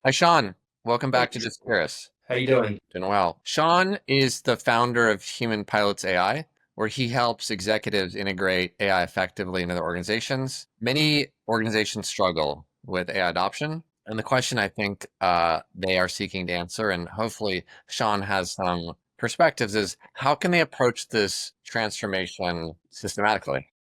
Hi, Sean. Welcome Hey, back to Just Curious. how you doing? Doing well. Sean is the founder of HumanPilots.ai, where he helps executives integrate AI effectively into their organizations. Many organizations struggle with AI adoption. And the question I think they are seeking to answer, and hopefully Sean has some perspectives, is how can they approach this transformation systematically?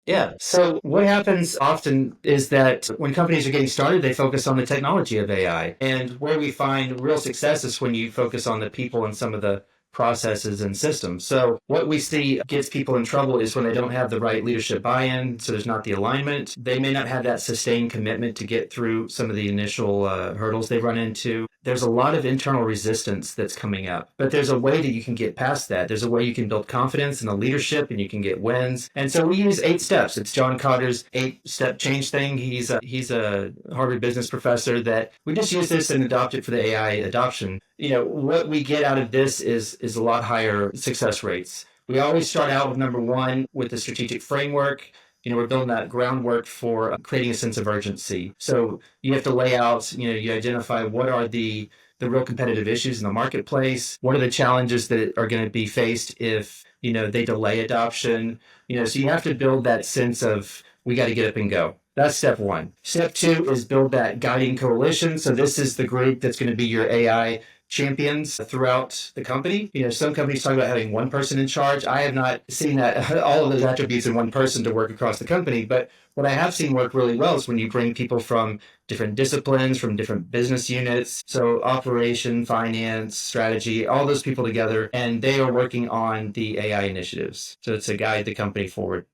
Yeah. So what happens often is that when companies are getting started, they focus on the technology of AI. And where we find real success is when you focus on the people and some of the processes and systems. So what we see gets people in trouble is when they don't have the right leadership buy-in, so there's not the alignment. They may not have that sustained commitment to get through some of the initial hurdles they run into. There's a lot of internal resistance that's coming up, but there's a way that you can get past that. There's a way you can build confidence in the leadership and you can get wins. And so we use 8 steps. It's John Cotter's 8-step change thing. He's a Harvard business professor that we just use this and adopt it for the AI adoption. What we get out of this is a lot higher success rates. We always start out with number one with the strategic framework. We're building that groundwork for creating a sense of urgency. So you have to lay out, you identify what are the real competitive issues in the marketplace. What are the challenges that are going to be faced if, they delay adoption? So you have to build that sense of we got to get up and go. That's step one. Step two is build that guiding coalition. So this is the group that's going to be your AI champions throughout the company. Some companies talk about having one person in charge. I have not seen that all of those attributes in one person to work across the company, but what I have seen work really well is when you bring people from different disciplines, from different business units. So operation, finance, strategy, all those people together, and they are working on the AI initiatives. So it's to guide the company forward.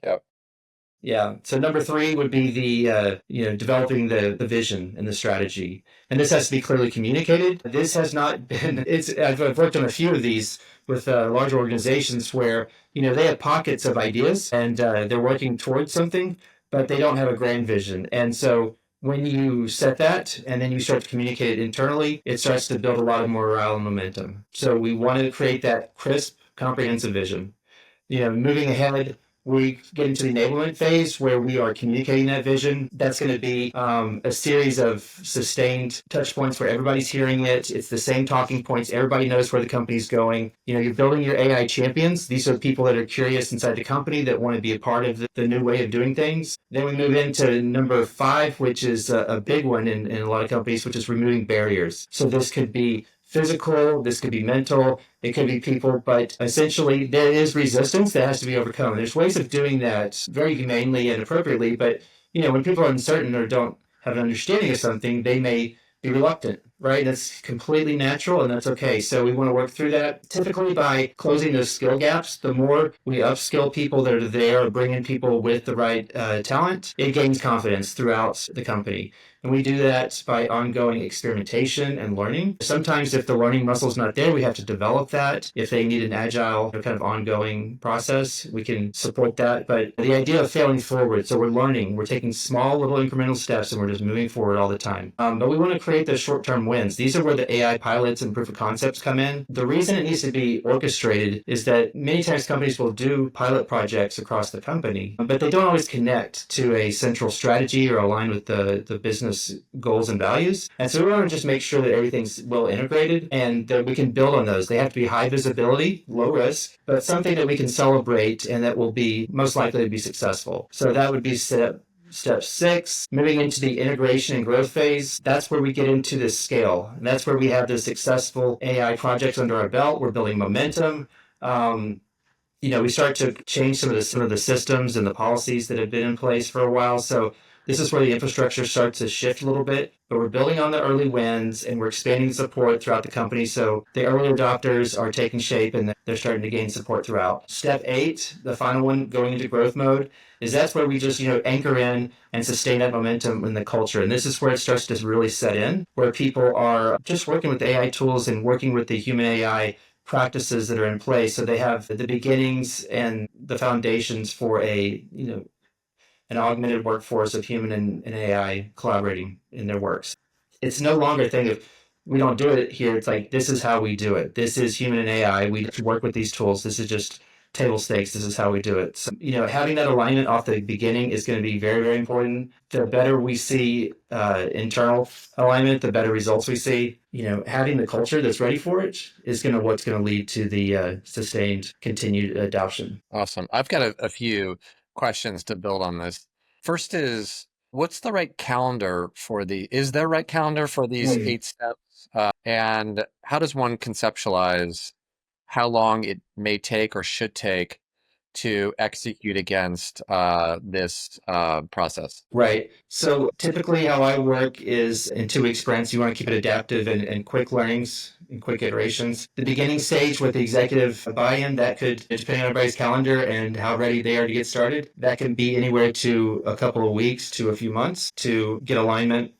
Yep. Yeah. So number three would be developing the vision and the strategy, and this has to be clearly communicated. This has not been. I've worked on a few of these with larger organizations where they have pockets of ideas and they're working towards something, but they don't have a grand vision. And so when you set that and then you start to communicate it internally, it starts to build a lot of morale and momentum. So we want to create that crisp, comprehensive vision. Moving ahead, we get into the enablement phase where we are communicating that vision. That's going to be a series of sustained touch points where everybody's hearing it. It's the same talking points. Everybody knows where the company's going. You're building your AI champions. These are people that are curious inside the company that want to be a part of the new way of doing things. Then we move into number five, which is a big one in a lot of companies, which is removing barriers. So this could be physical, this could be mental, it could be people, but essentially there is resistance that has to be overcome. There's ways of doing that very humanely and appropriately, but when people are uncertain or don't have an understanding of something, they may be reluctant, right? That's completely natural and that's okay. So we want to work through that typically by closing those skill gaps. The more we upskill people that are there, or bring in people with the right talent, it gains confidence throughout the company. And we do that by ongoing experimentation and learning. Sometimes if the learning muscle is not there, we have to develop that. If they need an agile kind of ongoing process, we can support that. But the idea of failing forward, so we're learning, we're taking small little incremental steps and we're just moving forward all the time. But we want to create those short-term wins. These are where the AI pilots and proof of concepts come in. The reason it needs to be orchestrated is that many times companies will do pilot projects across the company, but they don't always connect to a central strategy or align with the business goals and values. And so we want to just make sure that everything's well integrated and that we can build on those. They have to be high visibility, low risk, but something that we can celebrate and that will be most likely to be successful. So that would be Step six, moving into the integration and growth phase. That's where we get into the scale. And that's where we have the successful AI projects under our belt. We're building momentum. We start to change some of the systems and the policies that have been in place for a while. So this is where the infrastructure starts to shift a little bit, but we're building on the early wins and we're expanding the support throughout the company. So the early adopters are taking shape and they're starting to gain support throughout. Step eight, the final one, going into growth mode, is that's where we just, anchor in and sustain that momentum in the culture. And this is where it starts to really set in, where people are just working with AI tools and working with the human AI practices that are in place. So they have the beginnings and the foundations for an augmented workforce of human and AI collaborating in their works. It's no longer a thing of we don't do it here. It's like this is how we do it. This is human and AI. We work with these tools. This is just table stakes. This is how we do it. So, having that alignment off the beginning is going to be very, very important. The better we see internal alignment, the better results we see. Having the culture that's ready for it is what's going to lead to the sustained, continued adoption. Awesome. I've got a few questions to build on this. First is, what's the right calendar for is there a right calendar for these Mm. 8 steps? And how does one conceptualize how long it may take or should take to execute against this process? Right. So typically, how I work is in 2 week sprints. You want to keep it adaptive and quick learnings and quick iterations. The beginning stage with the executive buy in, that could, depending on everybody's calendar and how ready they are to get started, that can be anywhere to a couple of weeks to a few months to get alignment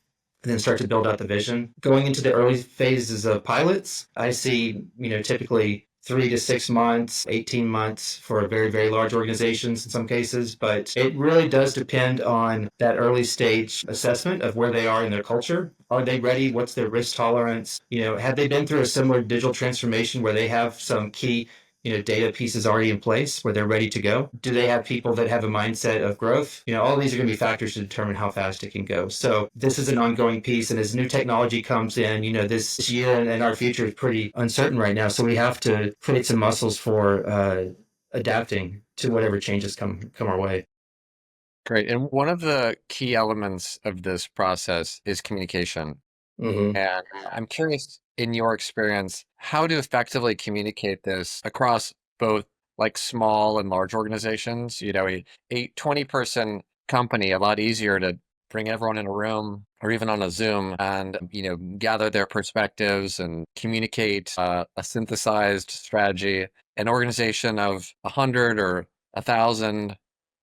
and then start to build out the vision. Going into the early phases of pilots, I see, typically 3 to 6 months, 18 months for very, very large organizations in some cases. But it really does depend on that early stage assessment of where they are in their culture. Are they ready? What's their risk tolerance? Have they been through a similar digital transformation where they have some key data pieces already in place where they're ready to go? Do they have people that have a mindset of growth? All these are going to be factors to determine how fast it can go. So this is an ongoing piece. And as new technology comes in, this year and our future is pretty uncertain right now. So we have to create some muscles for adapting to whatever changes come our way. Great. And one of the key elements of this process is communication. Mm-hmm. And I'm curious, in your experience, how to effectively communicate this across both like small and large organizations. A 20-person company, a lot easier to bring everyone in a room or even on a Zoom and, gather their perspectives and communicate a synthesized strategy. An organization of 100 or 1,000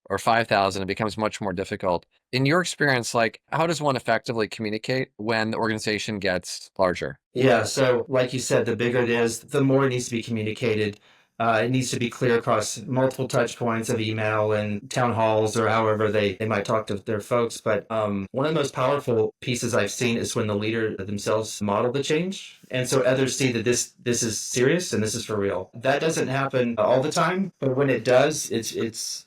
or 5,000, it becomes much more difficult. In your experience, like, how does one effectively communicate when the organization gets larger? Yeah, so like you said, the bigger it is, the more it needs to be communicated. It needs to be clear across multiple touch points of email and town halls or however they might talk to their folks. But one of the most powerful pieces I've seen is when the leader themselves model the change. And so others see that this is serious and this is for real. That doesn't happen all the time, but when it does, it's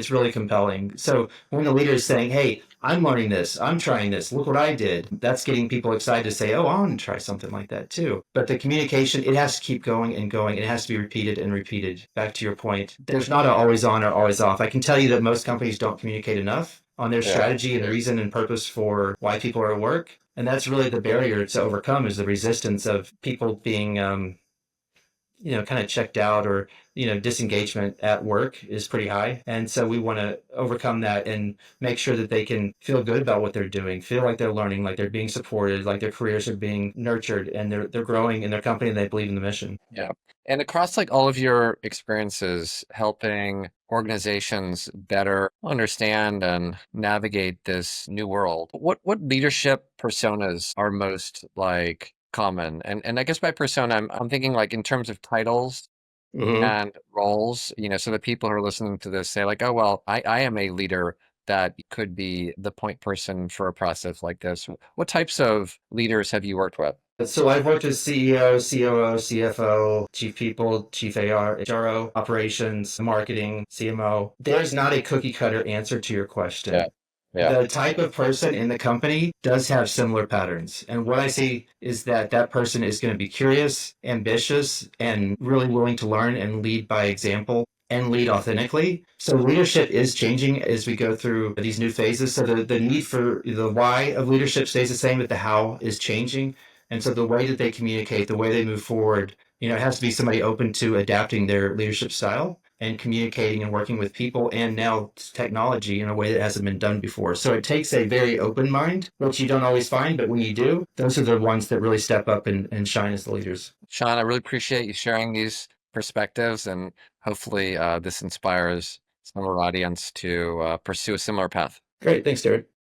really compelling. So when the leader is saying, "Hey, I'm learning this. I'm trying this. Look what I did," that's getting people excited to say, "Oh, I want to try something like that too." But the communication, it has to keep going and going. It has to be repeated and repeated. Back to your point, there's not a always on or always off. I can tell you that most companies don't communicate enough on their Yeah. strategy and reason and purpose for why people are at work. And that's really the barrier to overcome is the resistance of people being kind of checked out or, disengagement at work is pretty high. And so we want to overcome that and make sure that they can feel good about what they're doing, feel like they're learning, like they're being supported, like their careers are being nurtured and they're growing in their company and they believe in the mission. Yeah. And across like all of your experiences helping organizations better understand and navigate this new world, what leadership personas are most like common? And I guess by persona, I'm thinking like in terms of titles Mm-hmm. and roles, so that people who are listening to this say like, oh, well, I am a leader that could be the point person for a process like this. What types of leaders have you worked with? So I've worked as CEO, COO, CFO, Chief People, Chief AR, HRO, Operations, Marketing, CMO. There's not a cookie cutter answer to your Yeah. question. Yeah. The type of person in the company does have similar patterns. And what I see is that that person is going to be curious, ambitious, and really willing to learn and lead by example and lead authentically. So leadership is changing as we go through these new phases. So the need for the why of leadership stays the same, but the how is changing. And so the way that they communicate, the way they move forward, it has to be somebody open to adapting their leadership style and communicating and working with people and now technology in a way that hasn't been done before. So it takes a very open mind, which you don't always find, but when you do, those are the ones that really step up and shine as the leaders. Sean, I really appreciate you sharing these perspectives, and hopefully this inspires some of our audience to pursue a similar path. Great. Thanks, Derek.